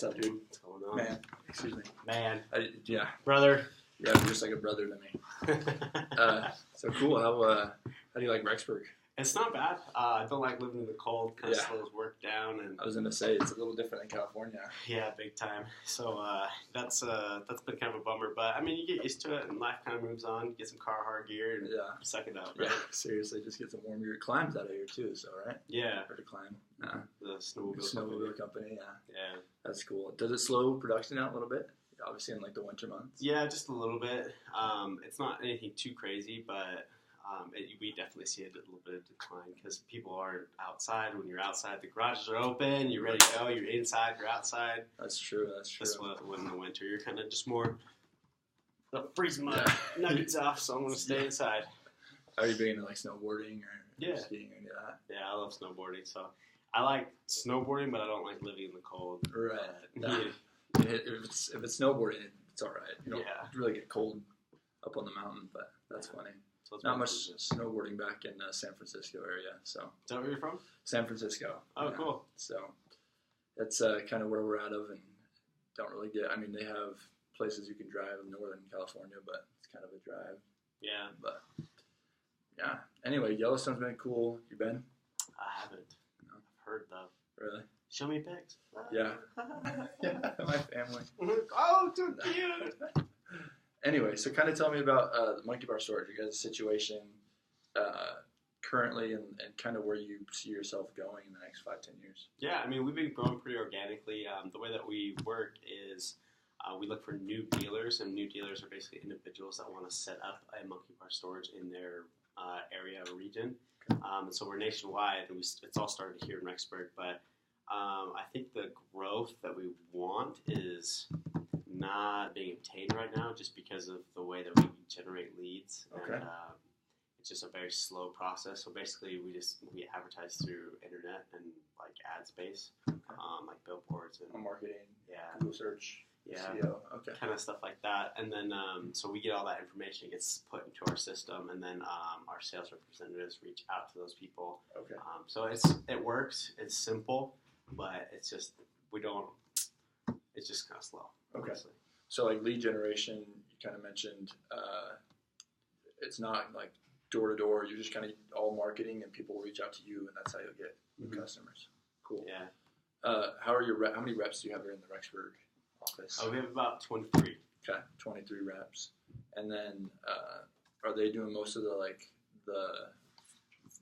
What's up, dude? What's going on? Man, excuse me. Man. Yeah, Brother. you're just like a brother to me. So cool. How do you like Rexburg? It's not bad. I don't like living in the cold. Kind of slows work down, and I was gonna say it's a little different than California. yeah, big time. So that's been kind of a bummer. But I mean, you get used to it, and life kind of moves on. You get some Carhartt gear and suck it up. Right? Yeah, seriously, just get some warm gear. Climbs out of here too, so right? Yeah. Hard to climb. The snowmobile company. Yeah. That's cool. Does it slow production down a little bit? Obviously, in like the winter months. Yeah, just a little bit. It's not anything too crazy, but we definitely see a little bit of decline because people aren't outside. When you're outside, the garages are open. You're ready to go. You're inside. You're outside. That's true. That's when in the winter you're kind of just more freezing my nuggets off. So I'm gonna stay inside. Are you big into like snowboarding or skiing or any of that? Yeah, I love snowboarding. So I like snowboarding, but I don't like living in the cold. Right. If it's snowboarding, it's all right. You don't really get cold up on the mountain, but that's funny. So not much snowboarding back in San Francisco area. So is that where you're from? San Francisco. Oh, cool. So that's kind of where we're out of, and don't really get. I mean, they have places you can drive in Northern California, but it's kind of a drive. Yeah. But yeah. Anyway, Yellowstone's been cool. You been? I haven't. No. I've heard though. Really? Show me pics. Yeah. Yeah, my family. Oh, too cute. Anyway, so kind of tell me about the Monkey Bar Storage, you guys' situation currently and kind of where you see yourself going in the next 5-10 years. Yeah, I mean, we've been growing pretty organically. The way that we work is we look for new dealers, and new dealers are basically individuals that want to set up a Monkey Bar Storage in their area or region. And so we're nationwide, and it's all started here in Rexburg, but I think the growth that we want is not being obtained right now just because of the way that we generate leads. Okay. And it's just a very slow process. So basically we advertise through internet and like ad space, like billboards and marketing, Google search, SEO, kind of stuff like that. And then so we get all that information, it gets put into our system, and then our sales representatives reach out to those people. Okay. So it works. It's simple, but it's just it's just kind of slow. Okay. Honestly. So like lead generation, you kind of mentioned, it's not like door to door. You're just kind of all marketing, and people will reach out to you, and that's how you'll get new customers. Cool. Yeah. How many reps do you have here in the Rexburg office? We have about 23. Okay, 23 reps, and then are they doing most of the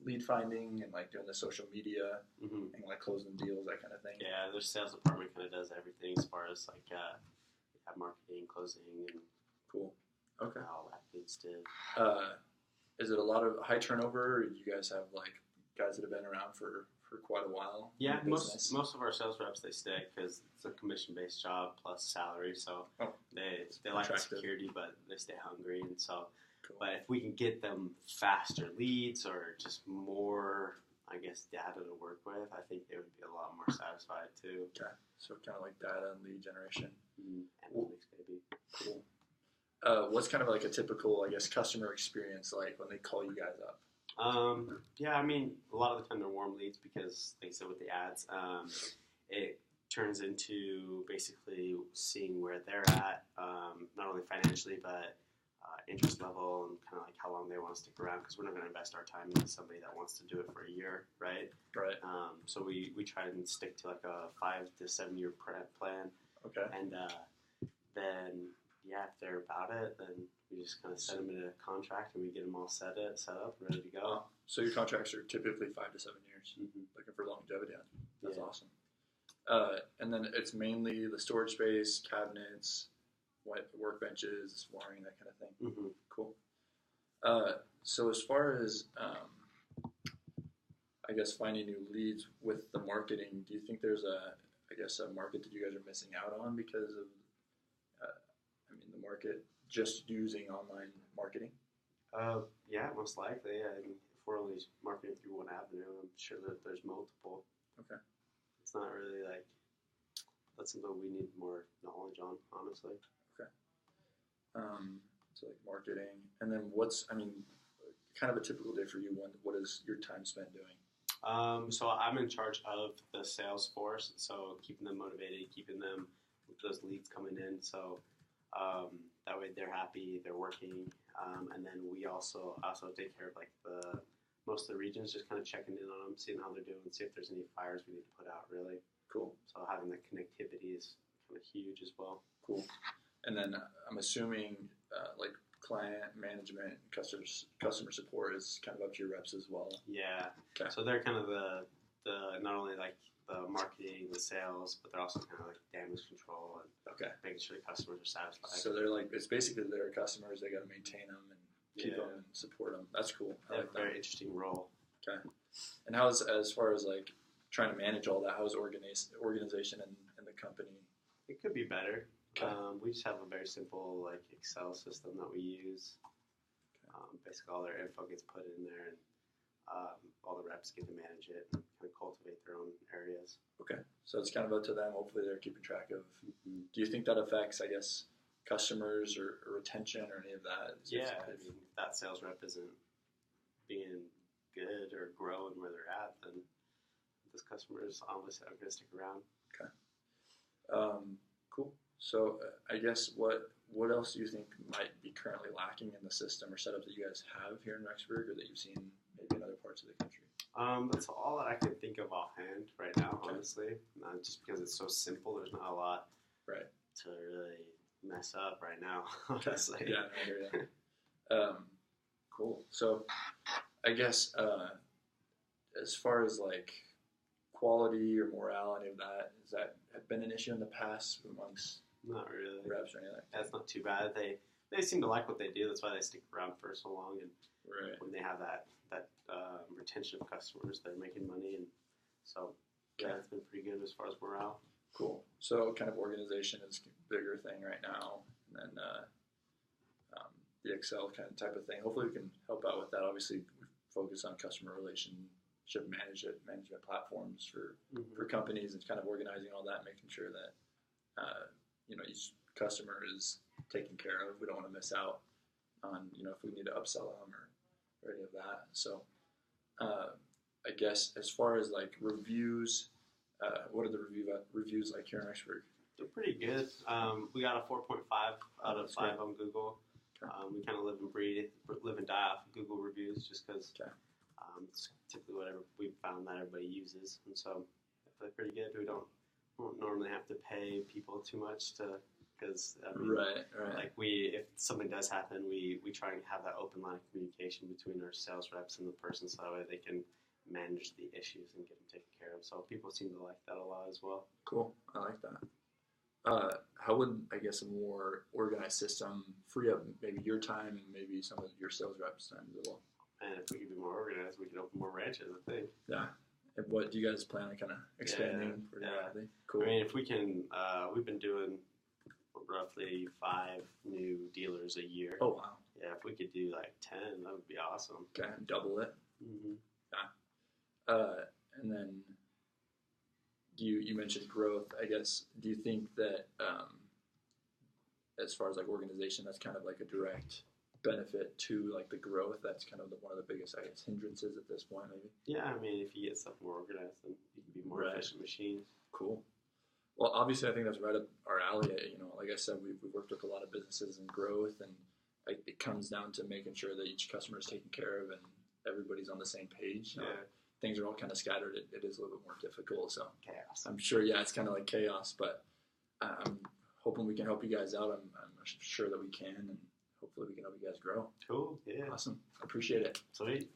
lead finding and like doing the social media and like closing deals, that kind of thing? Yeah, their sales department kind of does everything as far as like marketing, closing, and cool. Okay. All that good stuff. Is it a lot of high turnover? Or do you guys have like guys that have been around for quite a while? Yeah, most of our sales reps, they stay because it's a commission based job plus salary, so they like the security, but they stay hungry, and so. Cool. But if we can get them faster leads or just more, I guess, data to work with, I think they would be a lot more satisfied too. Okay, so kind of like data and lead generation. Analytics, maybe. Cool. What's kind of like a typical, I guess, customer experience like when they call you guys up? Yeah, I mean, a lot of the time they're warm leads because, like I said, with the ads, it turns into basically seeing where they're at, not only financially, but interest level and kind of like how long they want to stick around, because we're not going to invest our time into somebody that wants to do it for a year, right? Right. So we try and stick to like a 5 to 7 year plan. Okay. And then if they're about it, then we just kind of send them in a contract and we get them all set up, ready to go. So your contracts are typically 5 to 7 years, looking for longevity. That's awesome. And then it's mainly the storage space, cabinets, workbenches, wiring, that kind of thing. Cool. So as far as, I guess, finding new leads with the marketing, do you think there's a market that you guys are missing out on because of, the market just using online marketing? Yeah, most likely. I mean, if we're only marketing through one avenue, I'm sure that there's multiple. Okay. It's not really that's something we need more knowledge on, honestly. Okay. So like marketing, and then kind of a typical day for you? What is your time spent doing? So I'm in charge of the sales force, so keeping them motivated, keeping them with those leads coming in. So that way they're happy, they're working, and then we also take care of like the most of the regions, just kind of checking in on them, seeing how they're doing, see if there's any fires we need to put out. Really Cool. So having that connectivity is kind of huge as well. Cool. And then I'm assuming like client management, customer support is kind of up to your reps as well. Yeah. Okay. So they're kind of the not only like the marketing, the sales, but they're also kind of like damage control and Okay. making sure the customers are satisfied. So they're like, it's basically their customers. They got to maintain them and keep them and support them. That's cool. They have a very interesting role. Okay. And how's, as far as like trying to manage all that, how's organization in the company? It could be better. Okay. We just have a very simple like Excel system that we use. Basically, all their info gets put in there, and all the reps get to manage it and kind of cultivate their own areas. Okay. So it's kind of up to them. Hopefully, they're keeping track of. Mm-hmm. Do you think that affects, I guess, customers or retention or any of that? I mean, if that sales rep isn't being good or growing where they're at, then those customers obviously aren't going to stick around. Okay. Cool. So I guess what else do you think might be currently lacking in the system or setup that you guys have here in Rexburg, or that you've seen maybe in other parts of the country? That's all that I can think of offhand right now, Okay. honestly. Just because it's so simple, there's not a lot Right. to really mess up right now, honestly. Yeah, I hear you. Cool. So I guess as far as like quality or morale, any of that, has that have been an issue in the past amongst Not really. reps or anything like that? That's not too bad. They seem to like what they do. That's why they stick around for so long. And Right. when they have that retention of customers, they're making money. And so, Okay. it's been pretty good as far as morale. Cool. So kind of organization is a bigger thing right now, and then the Excel kind of type of thing. Hopefully we can help out with that. Obviously we focus on customer relationship management platforms for companies, and kind of organizing all that, making sure that each customer is taken care of. We don't want to miss out on if we need to upsell them or any of that. So I guess as far as like reviews, what are the reviews like here in Rexburg? They're pretty good. We got a 4.5 out of That's 5 great. on Google. Okay. We kind of live and die off of Google reviews, just because Okay. it's typically whatever we've found that everybody uses, and so they're pretty good. We don't normally have to pay people too much because Right. like if something does happen, we try and have that open line of communication between our sales reps and the person, so that way they can manage the issues and get them taken care of. So people seem to like that a lot as well. Cool. I like that. How would, I guess, a more organized system free up maybe your time and maybe some of your sales reps' time as well? And if we could be more organized, we could open more branches, I think. Yeah. And what do you guys plan on kind of expanding? Yeah. Cool. I mean, if we can, we've been doing roughly 5 new dealers a year. Oh, wow. Yeah, if we could do like 10, that would be awesome. Okay. Double it. Mm-hmm. And then you mentioned growth. I guess, do you think that as far as like organization, that's kind of like a direct benefit to like the growth? That's kind of one of the biggest, I guess, hindrances at this point, maybe? Yeah, I mean, if you get stuff more organized, then you can be more Right. efficient machines. Cool. Well, obviously, I think that's right up our alley. Like I said, we've worked with a lot of businesses in growth, and it comes down to making sure that each customer is taken care of and everybody's on the same page. Yeah. Things are all kind of scattered. It is a little bit more difficult. So Chaos. I'm sure, it's kind of like chaos, but I'm hoping we can help you guys out. I'm sure that we can, and hopefully we can help you guys grow. Cool. Yeah. Awesome. I appreciate it. Sweet.